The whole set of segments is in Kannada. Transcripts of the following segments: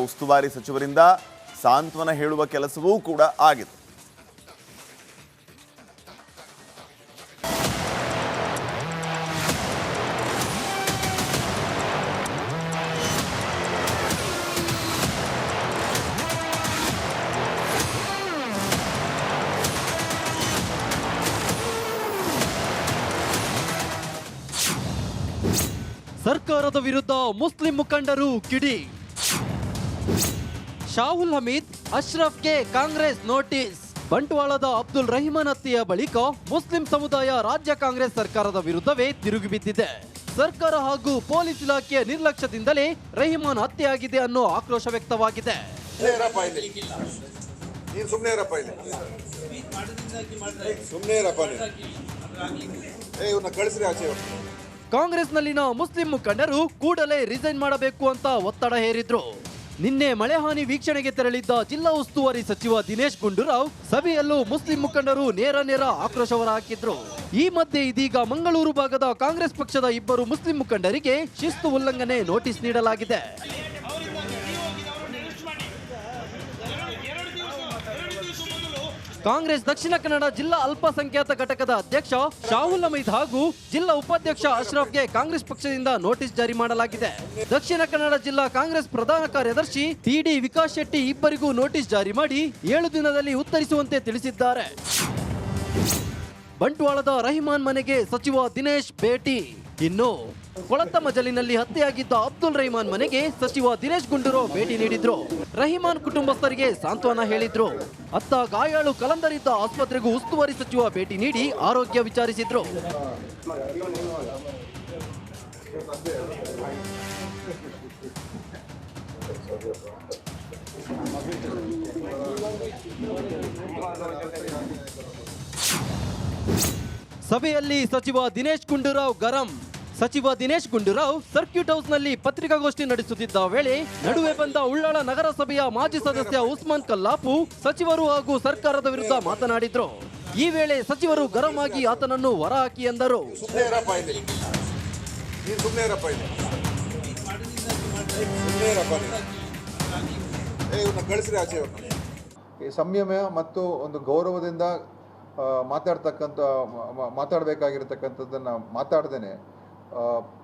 ಉಸ್ತುವಾರಿ ಸಚಿವರಿಂದ ಸಾಂತ್ವನ ಹೇಳುವ ಕೆಲಸವೂ ಕೂಡ ಆಗಿದೆ. ಸರ್ಕಾರದ ವಿರುದ್ಧ ಮುಸ್ಲಿಂ ಮುಖಂಡರು ಕಿಡಿ. ಶಾಹುಲ್ ಹಮೀದ್, ಅಶ್ರಫ್ಗೆ ಕಾಂಗ್ರೆಸ್ ನೋಟಿಸ್. ಬಂಟ್ವಾಳದ ಅಬ್ದುಲ್ ರಹಿಮಾನ್ ಹತ್ಯೆಯ ಬಳಿಕ ಮುಸ್ಲಿಂ ಸಮುದಾಯ ರಾಜ್ಯ ಕಾಂಗ್ರೆಸ್ ಸರ್ಕಾರದ ವಿರುದ್ಧವೇ ತಿರುಗಿ ಬಿದ್ದಿದೆ. ಸರ್ಕಾರ ಹಾಗೂ ಪೊಲೀಸ್ ಇಲಾಖೆಯ ನಿರ್ಲಕ್ಷ್ಯದಿಂದಲೇ ರಹಿಮಾನ್ ಹತ್ಯೆಯಾಗಿದೆ ಅನ್ನೋ ಆಕ್ರೋಶ ವ್ಯಕ್ತವಾಗಿದೆ. ಕಾಂಗ್ರೆಸ್ನಲ್ಲಿನ ಮುಸ್ಲಿಂ ಮುಖಂಡರು ಕೂಡಲೇ ರಿಸೈನ್ ಮಾಡಬೇಕು ಅಂತ ಒತ್ತಡ ಹೇರಿದ್ರು. ನಿನ್ನೆ ಮಳೆ ಹಾನಿ ವೀಕ್ಷಣೆಗೆ ತೆರಳಿದ್ದ ಜಿಲ್ಲಾ ಉಸ್ತುವಾರಿ ಸಚಿವ ದಿನೇಶ್ ಗುಂಡೂರಾವ್ ಸಭೆಯಲ್ಲೂ ಮುಸ್ಲಿಂ ಮುಖಂಡರು ನೇರ ಆಕ್ರೋಶ ಹೊರಹಾಕಿದ್ರು. ಈ ಮಧ್ಯೆ ಇದೀಗ ಮಂಗಳೂರು ಭಾಗದ ಕಾಂಗ್ರೆಸ್ ಪಕ್ಷದ ಇಬ್ಬರು ಮುಸ್ಲಿಂ ಮುಖಂಡರಿಗೆ ಶಿಸ್ತು ಉಲ್ಲಂಘನೆ ನೋಟಿಸ್ ನೀಡಲಾಗಿದೆ. ಕಾಂಗ್ರೆಸ್ ದಕ್ಷಿಣ ಕನ್ನಡ ಜಿಲ್ಲಾ ಅಲ್ಪಸಂಖ್ಯಾತ ಘಟಕದ ಅಧ್ಯಕ್ಷ ಶಾಹುಲ್ ಹಮೀದ್ ಹಾಗೂ ಜಿಲ್ಲಾ ಉಪಾಧ್ಯಕ್ಷ ಅಶ್ರಫ್ಗೆ ಕಾಂಗ್ರೆಸ್ ಪಕ್ಷದಿಂದ ನೋಟಿಸ್ ಜಾರಿ ಮಾಡಲಾಗಿದೆ. ದಕ್ಷಿಣ ಕನ್ನಡ ಜಿಲ್ಲಾ ಕಾಂಗ್ರೆಸ್ ಪ್ರಧಾನ ಕಾರ್ಯದರ್ಶಿ ಟಿಡಿ ವಿಕಾಸ್ ಶೆಟ್ಟಿ ಇಬ್ಬರಿಗೂ ನೋಟಿಸ್ ಜಾರಿ ಮಾಡಿ 7 ದಿನದಲ್ಲಿ ಉತ್ತರಿಸುವಂತೆ ತಿಳಿಸಿದ್ದಾರೆ. ಬಂಟ್ವಾಳದ ರಹಿಮಾನ್ ಮನೆಗೆ ಸಚಿವ ದಿನೇಶ್ ಭೇಟಿ. ಇನ್ನು ಕೊಳತ ಮಜಲಿನಲ್ಲಿ ಹತ್ಯೆಯಾಗಿದ್ದ ಅಬ್ದುಲ್ ರಹಿಮಾನ್ ಮನೆಗೆ ಸಚಿವ ದಿನೇಶ್ ಗುಂಡೂರಾವ್ ಭೇಟಿ ನೀಡಿದ್ರು. ರಹಿಮಾನ್ ಕುಟುಂಬಸ್ಥರಿಗೆ ಸಾಂತ್ವನ ಹೇಳಿದ್ರು. ಅತ್ತ ಗಾಯಾಳು ಕಲಂದರಿದ್ದ ಆಸ್ಪತ್ರೆಗೂ ಉಸ್ತುವಾರಿ ಸಚಿವ ಭೇಟಿ ನೀಡಿ ಆರೋಗ್ಯ ವಿಚಾರಿಸಿದ್ರು. ಸಭೆಯಲ್ಲಿ ಸಚಿವ ದಿನೇಶ್ ಗುಂಡೂರಾವ್ ಗರಂ. ಸಚಿವ ದಿನೇಶ್ ಗುಂಡೂರಾವ್ ಸರ್ಕ್ಯೂಟ್ ಹೌಸ್ನಲ್ಲಿ ಪತ್ರಿಕಾಗೋಷ್ಠಿ ನಡೆಸುತ್ತಿದ್ದ ವೇಳೆ ನಡುವೆ ಬಂದ ಉಳ್ಳಾಳ ನಗರಸಭೆಯ ಮಾಜಿ ಸದಸ್ಯ ಉಸ್ಮಾನ್ ಕಲ್ಲಾಪು ಸಚಿವರು ಹಾಗೂ ಸರ್ಕಾರದ ವಿರುದ್ಧ ಮಾತನಾಡಿದ್ರು. ಈ ವೇಳೆ ಸಚಿವರು ಗರಂ ಆಗಿ ಆತನನ್ನು ಹೊರಹಾಕಿ ಎಂದರು. ಸಂಯಮ ಮತ್ತು ಒಂದು ಗೌರವದಿಂದ ಮಾತಾಡಬೇಕಾಗಿರತಕ್ಕಂಥದ್ದನ್ನು ಮಾತಾಡ್ದೇನೆ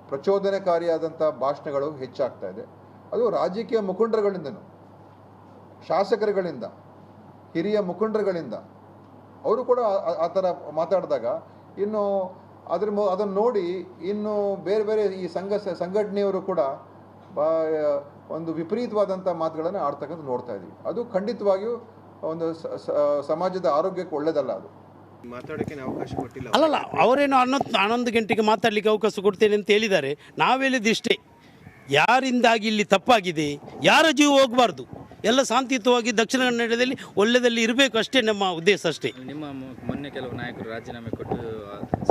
ಪ್ರಚೋದನಕಾರಿಯಾದಂಥ ಭಾಷಣಗಳು ಹೆಚ್ಚಾಗ್ತಾ ಇದೆ. ಅದು ರಾಜಕೀಯ ಮುಖಂಡರುಗಳಿಂದನೂ, ಶಾಸಕರುಗಳಿಂದ, ಹಿರಿಯ ಮುಖಂಡರುಗಳಿಂದ ಅವರು ಕೂಡ ಆ ಥರ ಮಾತಾಡಿದಾಗ ಇನ್ನು ಅದನ್ನು ನೋಡಿ ಇನ್ನು ಬೇರೆ ಈ ಸಂಘಟನೆಯವರು ಕೂಡ ಒಂದು ವಿಪರೀತವಾದಂಥ ಮಾತುಗಳನ್ನು ಆಡ್ತಕ್ಕಂಥ ನೋಡ್ತಾ ಇದ್ದೀವಿ. ಅದು ಖಂಡಿತವಾಗಿಯೂ ಒಂದು ಸಮಾಜದ ಆರೋಗ್ಯಕ್ಕೆ ಒಳ್ಳೆಯದಲ್ಲ. ಅದು ಮಾತಾಡೋಕ್ಕೆ ಅವಕಾಶ ಕೊಟ್ಟಿಲ್ಲ. ಅಲ್ಲಲ್ಲ, ಅವರೇನು 11 ಗಂಟೆಗೆ ಮಾತಾಡಲಿಕ್ಕೆ ಅವಕಾಶ ಕೊಡ್ತೇನೆ ಅಂತ ಹೇಳಿದ್ದಾರೆ. ನಾವು ಹೇಳಿದಿಷ್ಟೇ, ಯಾರಿಂದಾಗಿ ಇಲ್ಲಿ ತಪ್ಪಾಗಿದೆ, ಯಾರ ಜೀವ ಹೋಗಬಾರ್ದು, ಎಲ್ಲ ಶಾಂತಿಯುತವಾಗಿ ದಕ್ಷಿಣ ಕನ್ನಡದಲ್ಲಿ ಒಳ್ಳೆದಲ್ಲಿ ಇರಬೇಕು, ಅಷ್ಟೇ ನಮ್ಮ ಉದ್ದೇಶ ಅಷ್ಟೇ. ನಿಮ್ಮ ಮೊನ್ನೆ ಕೆಲವು ನಾಯಕರು ರಾಜೀನಾಮೆ ಕೊಟ್ಟು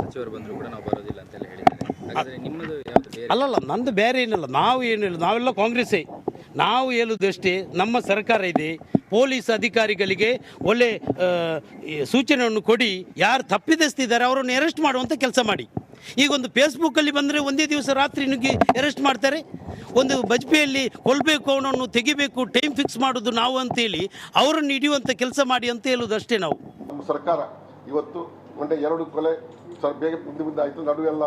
ಸಚಿವರು ಬಂದರೂ ಕೂಡ ನಾವು ಬರೋದಿಲ್ಲ ಅಂತೆಲ್ಲ ಹೇಳಿದ್ದಾರೆ. ಹಾಗಾದರೆ ನಿಮ್ಮದು ಯಾವುದು ಬೇರೆ? ಅಲ್ಲಲ್ಲ, ನಂದು ಬೇರೆ ಏನಿಲ್ಲ, ನಾವು ಏನಿಲ್ಲ, ನಾವೆಲ್ಲ ಕಾಂಗ್ರೆಸ್ಸೇ. ನಾವು ಹೇಳುವುದಷ್ಟೇ, ನಮ್ಮ ಸರ್ಕಾರ ಇದೆ, ಪೊಲೀಸ್ ಅಧಿಕಾರಿಗಳಿಗೆ ಒಳ್ಳೆ ಸೂಚನೆಯನ್ನು ಕೊಡಿ, ಯಾರು ತಪ್ಪಿದಸ್ತಿದ್ದಾರೆ ಅವರನ್ನು ಅರೆಸ್ಟ್ ಮಾಡುವಂಥ ಕೆಲಸ ಮಾಡಿ. ಈಗ ಒಂದು ಫೇಸ್ಬುಕ್ಕಲ್ಲಿ ಬಂದರೆ ಒಂದೇ ದಿವಸ ರಾತ್ರಿ ನುಗ್ಗಿ ಅರೆಸ್ಟ್ ಮಾಡ್ತಾರೆ. ಒಂದು ಬಜ್ಪೆಯಲ್ಲಿ ಕೊಲ್ಲಬೇಕು, ಅವನನ್ನು ತೆಗಿಬೇಕು, ಟೈಮ್ ಫಿಕ್ಸ್ ಮಾಡೋದು ನಾವು ಅಂತೇಳಿ ಅವರನ್ನು ಹಿಡಿಯುವಂಥ ಕೆಲಸ ಮಾಡಿ ಅಂತ ಹೇಳುವುದಷ್ಟೇ ನಾವು. ನಮ್ಮ ಸರ್ಕಾರ ಇವತ್ತು ಒಂದೇ 2 ಕೊಲೆ ಬೇಗ ಆಯಿತು, ನಡುವೆಲ್ಲ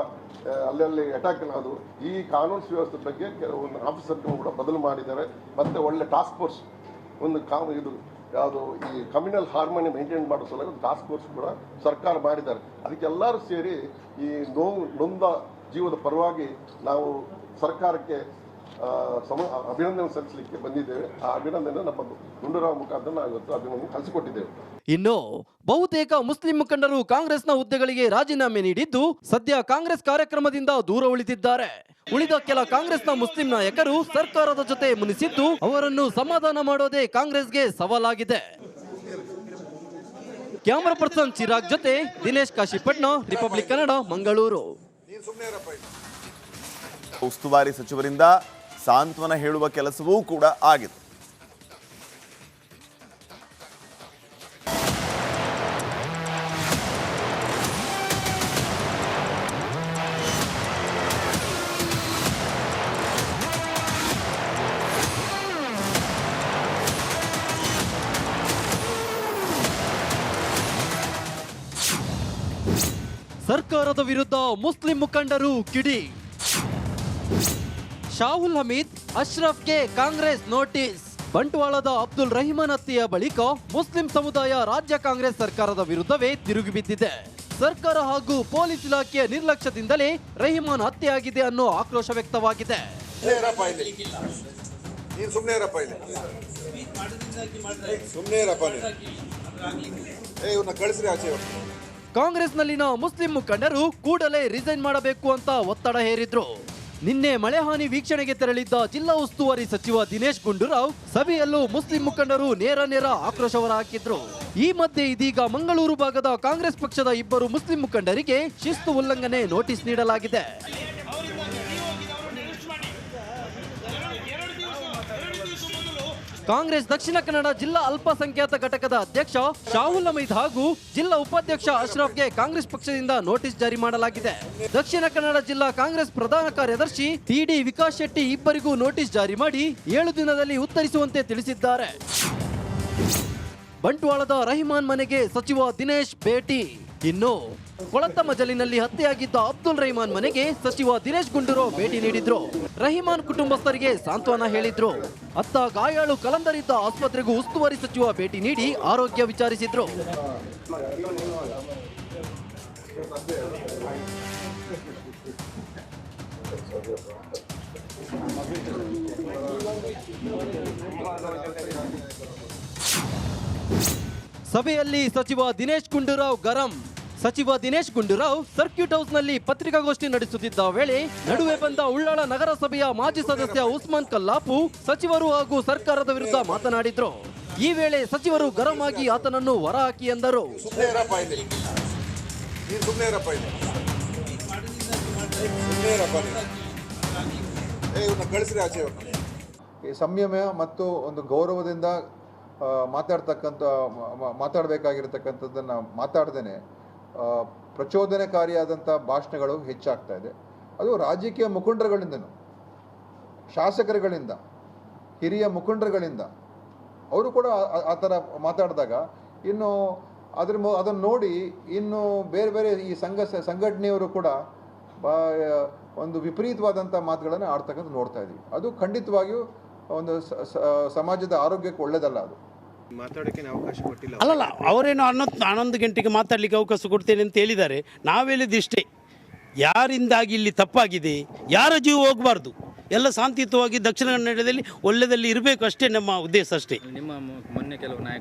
ಅಲ್ಲಲ್ಲಿ ಅಟ್ಯಾಕ್ ಅದು. ಈ ಕಾನೂನು ಸುವ್ಯವಸ್ಥೆ ಬಗ್ಗೆ ಕೆಲವೊಂದು ಆಫೀಸರ್ಗಳು ಕೂಡ ಬದಲು ಮಾಡಿದ್ದಾರೆ. ಮತ್ತು ಒಳ್ಳೆ ಟಾಸ್ಕ್ ಫೋರ್ಸ್ ಒಂದು ಇದು ಯಾವುದು ಈ ಕಮ್ಯುನಲ್ ಹಾರ್ಮೋನಿ ಮೇಂಟೈನ್ ಮಾಡೋ ಸಲುವಾಗಿ ಒಂದು ಟಾಸ್ಕ್ ಫೋರ್ಸ್ ಕೂಡ ಸರ್ಕಾರ ಮಾಡಿದ್ದಾರೆ. ಅದಕ್ಕೆಲ್ಲರೂ ಸೇರಿ ಈ ನೊಂದ ಜೀವದ ಪರವಾಗಿ ನಾವು ಸರ್ಕಾರಕ್ಕೆ ಅಭಿನಂದನೆ ಸಲ್ಲಿಸಲಿಕ್ಕೆ ಬಂದಿದ್ದೇವೆ. ಆ ಅಭಿನಂದನೆ ನಮ್ಮ ಗುಂಡೂರಾವ್ ಮುಖಾಂತರ ನಾವು ಇವತ್ತು ಅಭಿನಂದನೆ ಕಳಿಸಿಕೊಟ್ಟಿದ್ದೇವೆ. ಇನ್ನು ಬಹುತೇಕ ಮುಸ್ಲಿಂ ಮುಖಂಡರು ಕಾಂಗ್ರೆಸ್ನ ಹುದ್ದೆಗಳಿಗೆ ರಾಜೀನಾಮೆ ನೀಡಿದ್ದು ಸದ್ಯ ಕಾಂಗ್ರೆಸ್ ಕಾರ್ಯಕ್ರಮದಿಂದ ದೂರ ಉಳಿದಿದ್ದಾರೆ. ಉಳಿದ ಕೆಲ ಕಾಂಗ್ರೆಸ್ನ ಮುಸ್ಲಿಂ ನಾಯಕರು ಸರ್ಕಾರದ ಜೊತೆ ಮುನಿಸಿದ್ದು ಅವರನ್ನು ಸಮಾಧಾನ ಮಾಡೋದೇ ಕಾಂಗ್ರೆಸ್ಗೆ ಸವಾಲಾಗಿದೆ. ಕ್ಯಾಮರಾ ಪರ್ಸನ್ ಚಿರಾಗ್ ಜೊತೆ ದಿನೇಶ್ ಕಾಶಿಪಟ್ನ, ರಿಪಬ್ಲಿಕ್ ಕನ್ನಡ, ಮಂಗಳೂರು. ಉಸ್ತುವಾರಿ ಸಚಿವರಿಂದ ಸಾಂತ್ವನ ಹೇಳುವ ಕೆಲಸವೂ ಕೂಡ ಆಗಿದೆ. ಸರ್ಕಾರದ ವಿರುದ್ಧ ಮುಸ್ಲಿಂ ಮುಖಂಡರು ಕಿಡಿ. ಶಾಹುಲ್ ಹಮೀದ್, ಅಶ್ರಫ್ಗೆ ಕಾಂಗ್ರೆಸ್ ನೋಟಿಸ್. ಬಂಟ್ವಾಳದ ಅಬ್ದುಲ್ ರಹಿಮಾನ್ ಹತ್ಯೆಯ ಬಳಿಕ ಮುಸ್ಲಿಂ ಸಮುದಾಯ ರಾಜ್ಯ ಕಾಂಗ್ರೆಸ್ ಸರ್ಕಾರದ ವಿರುದ್ಧವೇ ತಿರುಗಿ ಬಿದ್ದಿದೆ. ಸರ್ಕಾರ ಹಾಗೂ ಪೊಲೀಸ್ ಇಲಾಖೆಯ ನಿರ್ಲಕ್ಷ್ಯದಿಂದಲೇ ರಹಿಮಾನ್ ಹತ್ಯೆಯಾಗಿದೆ ಅನ್ನೋ ಆಕ್ರೋಶ ವ್ಯಕ್ತವಾಗಿದೆ. ಕಾಂಗ್ರೆಸ್ನಲ್ಲಿನ ಮುಸ್ಲಿಂ ಮುಖಂಡರು ಕೂಡಲೇ ರಿಸೈನ್ ಮಾಡಬೇಕು ಅಂತ ಒತ್ತಡ ಹೇರಿದ್ರು. ನಿನ್ನೆ ಮಳೆ ಹಾನಿ ವೀಕ್ಷಣೆಗೆ ತೆರಳಿದ್ದ ಜಿಲ್ಲಾ ಉಸ್ತುವಾರಿ ಸಚಿವ ದಿನೇಶ್ ಗುಂಡೂರಾವ್ ಸಭೆಯಲ್ಲೂ ಮುಸ್ಲಿಂ ಮುಖಂಡರು ನೇರ ಆಕ್ರೋಶ ಹೊರಹಾಕಿದ್ರು. ಈ ಮಧ್ಯೆ ಇದೀಗ ಮಂಗಳೂರು ಭಾಗದ ಕಾಂಗ್ರೆಸ್ ಪಕ್ಷದ ಇಬ್ಬರು ಮುಸ್ಲಿಂ ಮುಖಂಡರಿಗೆ ಶಿಸ್ತು ಉಲ್ಲಂಘನೆ ನೋಟಿಸ್ ನೀಡಲಾಗಿದೆ. ಕಾಂಗ್ರೆಸ್ ದಕ್ಷಿಣ ಕನ್ನಡ ಜಿಲ್ಲಾ ಅಲ್ಪಸಂಖ್ಯಾತ ಘಟಕದ ಅಧ್ಯಕ್ಷ ಶಾಹುಲ್ ಹಮೀದ್ ಹಾಗೂ ಜಿಲ್ಲಾ ಉಪಾಧ್ಯಕ್ಷ ಅಶ್ರಫ್ಗೆ ಕಾಂಗ್ರೆಸ್ ಪಕ್ಷದಿಂದ ನೋಟಿಸ್ ಜಾರಿ ಮಾಡಲಾಗಿದೆ. ದಕ್ಷಿಣ ಕನ್ನಡ ಜಿಲ್ಲಾ ಕಾಂಗ್ರೆಸ್ ಪ್ರಧಾನ ಕಾರ್ಯದರ್ಶಿ ಟಿಡಿ ವಿಕಾಸ್ ಶೆಟ್ಟಿ ಇಬ್ಬರಿಗೂ ನೋಟಿಸ್ ಜಾರಿ ಮಾಡಿ 7 ದಿನದಲ್ಲಿ ಉತ್ತರಿಸುವಂತೆ ತಿಳಿಸಿದ್ದಾರೆ. ಬಂಟ್ವಾಳದ ರಹಿಮಾನ್ ಮನೆಗೆ ಸಚಿವ ದಿನೇಶ್ ಭೇಟಿ. ಇನ್ನು ಕೊಳತ ಮಜಲಿನಲ್ಲಿ ಹತ್ಯೆಯಾಗಿದ್ದ ಅಬ್ದುಲ್ ರಹಿಮಾನ್ ಮನೆಗೆ ಸಚಿವ ದಿನೇಶ್ ಗುಂಡೂರಾವ್ ಭೇಟಿ ನೀಡಿದ್ರು. ರಹಿಮಾನ್ ಕುಟುಂಬಸ್ಥರಿಗೆ ಸಾಂತ್ವನ ಹೇಳಿದ್ರು. ಅತ್ತ ಗಾಯಾಳು ಕಲಂದರಿದ್ದ ಆಸ್ಪತ್ರೆಗೂ ಉಸ್ತುವಾರಿ ಸಚಿವ ಭೇಟಿ ನೀಡಿ ಆರೋಗ್ಯ ವಿಚಾರಿಸಿದ್ರು. ಸಭೆಯಲ್ಲಿ ಸಚಿವ ದಿನೇಶ್ ಗುಂಡೂರಾವ್ ಗರಂ. ಸಚಿವ ದಿನೇಶ್ ಗುಂಡೂರಾವ್ ಸರ್ಕ್ಯೂಟ್ ಹೌಸ್ನಲ್ಲಿ ಪತ್ರಿಕಾಗೋಷ್ಠಿ ನಡೆಸುತ್ತಿದ್ದ ವೇಳೆ ನಡುವೆ ಬಂದ ಉಳ್ಳಾಳ ನಗರಸಭೆಯ ಮಾಜಿ ಸದಸ್ಯ ಉಸ್ಮಾನ್ ಕಲ್ಲಾಪು ಸಚಿವರು ಹಾಗೂ ಸರ್ಕಾರದ ವಿರುದ್ಧ ಮಾತನಾಡಿದ್ರು. ಈ ವೇಳೆ ಸಚಿವರು ಗರಂ ಆಗಿ ಆತನನ್ನು ಹೊರಹಾಕಿ ಎಂದರು. ಸಂಯಮ ಮತ್ತು ಒಂದು ಗೌರವದಿಂದ ಮಾತಾಡಬೇಕಾಗಿರತಕ್ಕಂಥದ್ದನ್ನು ಮಾತಾಡ್ದೇನೆ ಪ್ರಚೋದನಕಾರಿಯಾದಂಥ ಭಾಷಣಗಳು ಹೆಚ್ಚಾಗ್ತಾ ಇದೆ. ಅದು ರಾಜಕೀಯ ಮುಖಂಡರುಗಳಿಂದನೂ, ಶಾಸಕರುಗಳಿಂದ, ಹಿರಿಯ ಮುಖಂಡರುಗಳಿಂದ ಅವರು ಕೂಡ ಆ ಥರ ಮಾತಾಡಿದಾಗ ಇನ್ನು ಅದನ್ನು ನೋಡಿ ಇನ್ನು ಬೇರೆ ಈ ಸಂಘಟನೆಯವರು ಕೂಡ ಒಂದು ವಿಪರೀತವಾದಂಥ ಮಾತುಗಳನ್ನು ಆಡ್ತಕ್ಕಂಥ ನೋಡ್ತಾ ಇದ್ದೀವಿ. ಅದು ಖಂಡಿತವಾಗಿಯೂ ಒಂದು ಸಮಾಜದ ಆರೋಗ್ಯಕ್ಕೆ ಒಳ್ಳೆಯದಲ್ಲ. ಅದು ಮಾತಾಡೋಕ್ಕೆ ಅವಕಾಶ ಕೊಟ್ಟಿಲ್ಲ. ಅಲ್ಲಲ್ಲ, ಅವರೇನು 11 ಗಂಟೆಗೆ ಮಾತಾಡಲಿಕ್ಕೆ ಅವಕಾಶ ಕೊಡ್ತೇನೆ ಅಂತ ಹೇಳಿದ್ದಾರೆ. ನಾವು ಹೇಳಿದಿಷ್ಟೇ, ಯಾರಿಂದಾಗಿ ಇಲ್ಲಿ ತಪ್ಪಾಗಿದೆ, ಯಾರ ಜೀವ ಹೋಗಬಾರ್ದು, ಎಲ್ಲ ಶಾಂತಿಯುತವಾಗಿ ದಕ್ಷಿಣ ಕನ್ನಡದಲ್ಲಿ ಒಳ್ಳೆಯದಲ್ಲಿ ಇರಬೇಕು ಅಷ್ಟೇ ನಮ್ಮ ಉದ್ದೇಶ ಅಷ್ಟೇ. ನಿಮ್ಮ ಮೊನ್ನೆ ಕೆಲವು ನಾಯಕರು